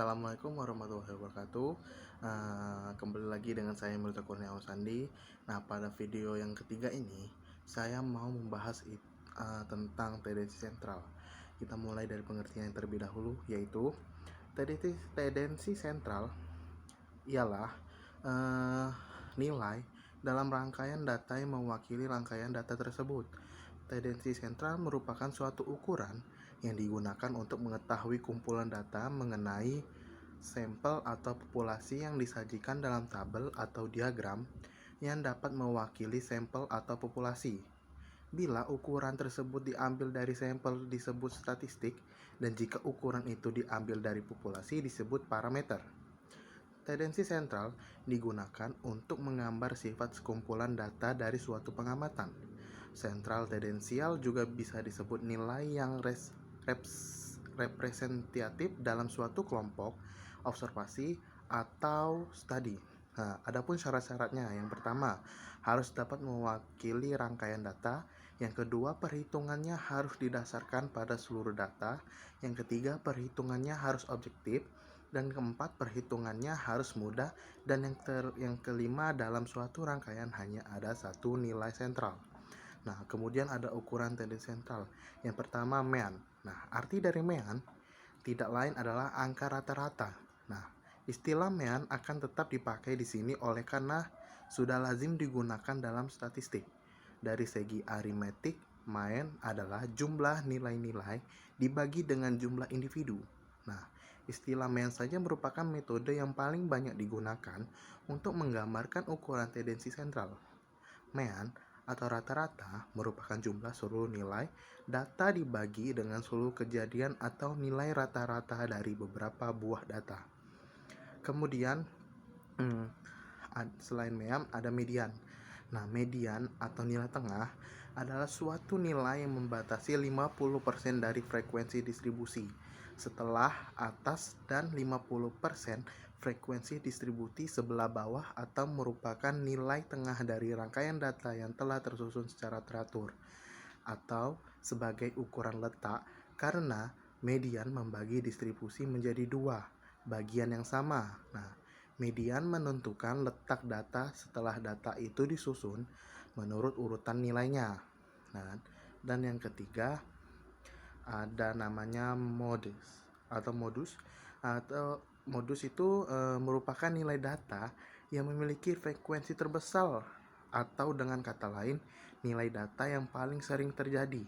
Assalamualaikum warahmatullahi wabarakatuh. Kembali lagi dengan saya Milta Kurniawan Sandi. Nah, pada video yang ketiga ini saya mau membahas tentang tendensi sentral. Kita mulai dari pengertian yang terlebih dahulu, yaitu tendensi sentral ialah uh, nilai dalam rangkaian data yang mewakili rangkaian data tersebut. Tendensi sentral merupakan suatu ukuran yang digunakan untuk mengetahui kumpulan data mengenai sampel atau populasi yang disajikan dalam tabel atau diagram yang dapat mewakili sampel atau populasi. Bila ukuran tersebut diambil dari sampel disebut statistik, dan jika ukuran itu diambil dari populasi disebut parameter. Tendensi sentral digunakan untuk menggambar sifat sekumpulan data dari suatu pengamatan. Sentral tendensial juga bisa disebut nilai yang representatif dalam suatu kelompok observasi atau studi. Nah, adapun syarat-syaratnya, yang pertama, harus dapat mewakili rangkaian data. Yang kedua, perhitungannya harus didasarkan pada seluruh data. Yang ketiga, perhitungannya harus objektif. Dan keempat, perhitungannya harus mudah. Dan yang kelima, dalam suatu rangkaian hanya ada satu nilai sentral. Nah, kemudian ada ukuran tendensi sentral. Yang pertama, mean. Nah, arti dari mean tidak lain adalah angka rata-rata. Nah, istilah mean akan tetap dipakai di sini oleh karena sudah lazim digunakan dalam statistik. Dari segi aritmetik, mean adalah jumlah nilai-nilai dibagi dengan jumlah individu. Nah, istilah mean saja merupakan metode yang paling banyak digunakan untuk menggambarkan ukuran tendensi sentral. Mean atau rata-rata merupakan jumlah seluruh nilai data dibagi dengan seluruh kejadian atau nilai rata-rata dari beberapa buah data. Kemudian selain mean ada median. Nah, median atau nilai tengah adalah suatu nilai yang membatasi 50% dari frekuensi distribusi. Setelah atas dan 50% frekuensi distribusi sebelah bawah, atau merupakan nilai tengah dari rangkaian data yang telah tersusun secara teratur, atau sebagai ukuran letak karena median membagi distribusi menjadi dua bagian yang sama. Nah, median menentukan letak data setelah data itu disusun menurut urutan nilainya. Nah, dan yang ketiga ada namanya modus itu merupakan nilai data yang memiliki frekuensi terbesar, atau dengan kata lain nilai data yang paling sering terjadi.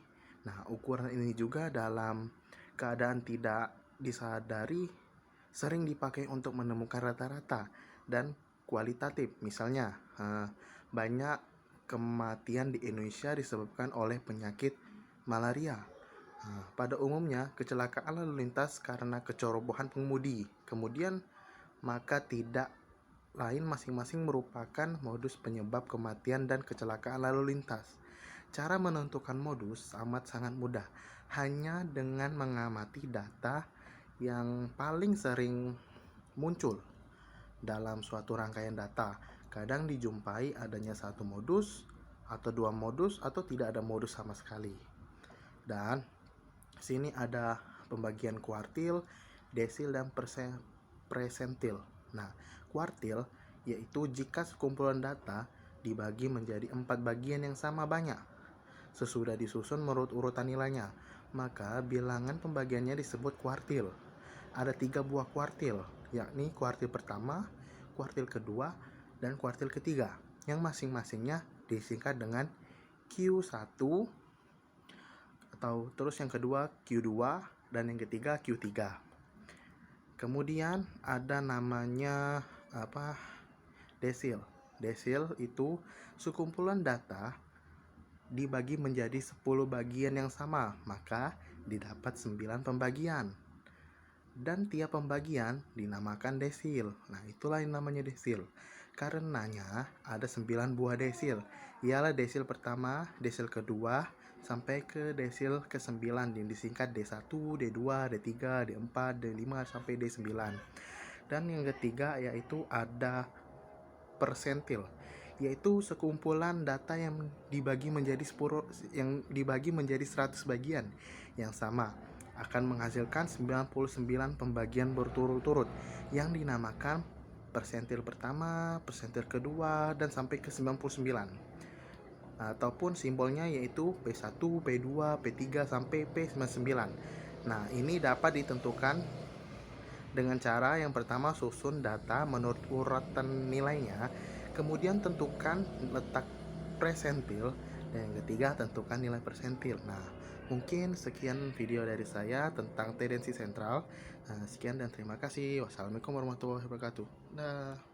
Nah, ukuran ini juga dalam keadaan tidak disadari sering dipakai untuk menemukan rata-rata dan kualitatif. Misalnya, banyak kematian di Indonesia disebabkan oleh penyakit malaria. Pada umumnya, kecelakaan lalu lintas karena kecerobohan pengemudi. Kemudian, maka tidak lain masing-masing merupakan modus penyebab kematian dan kecelakaan lalu lintas. Cara menentukan modus amat sangat mudah, hanya dengan mengamati data yang paling sering muncul dalam suatu rangkaian data. Kadang dijumpai adanya satu modus, atau dua modus, atau tidak ada modus sama sekali. Dan sini ada pembagian kuartil, desil, dan persentil. Nah, kuartil yaitu jika sekumpulan data dibagi menjadi 4 bagian yang sama banyak sesudah disusun menurut urutan nilainya, maka bilangan pembagiannya disebut kuartil. Ada 3 buah kuartil, yakni kuartil pertama, kuartil kedua, dan kuartil ketiga, yang masing-masingnya disingkat dengan Q1, atau terus yang kedua Q2, dan yang ketiga Q3. Kemudian ada namanya desil. Desil itu sekumpulan data dibagi menjadi 10 bagian yang sama, maka didapat 9 pembagian. Dan tiap pembagian dinamakan desil. Nah, itulah yang namanya desil. Karenanya ada 9 buah desil. Ialah desil pertama, desil kedua, sampai ke desil ke-9 yang disingkat D1, D2, D3, D4, D5 sampai D9. Dan yang ketiga yaitu ada persentil, yaitu sekumpulan data yang dibagi menjadi 100 bagian yang sama. akan menghasilkan 99 pembagian berturut-turut yang dinamakan persentil pertama, persentil kedua, dan sampai ke 99. Ataupun simbolnya yaitu P1, P2, P3 sampai P99. Nah, ini dapat ditentukan dengan cara yang pertama susun data menurut urutan nilainya, kemudian tentukan letak presentil, dan yang ketiga tentukan nilai persentil. Nah, mungkin sekian video dari saya tentang tendensi sentral. Sekian dan terima kasih. Wassalamualaikum warahmatullahi wabarakatuh. Dah.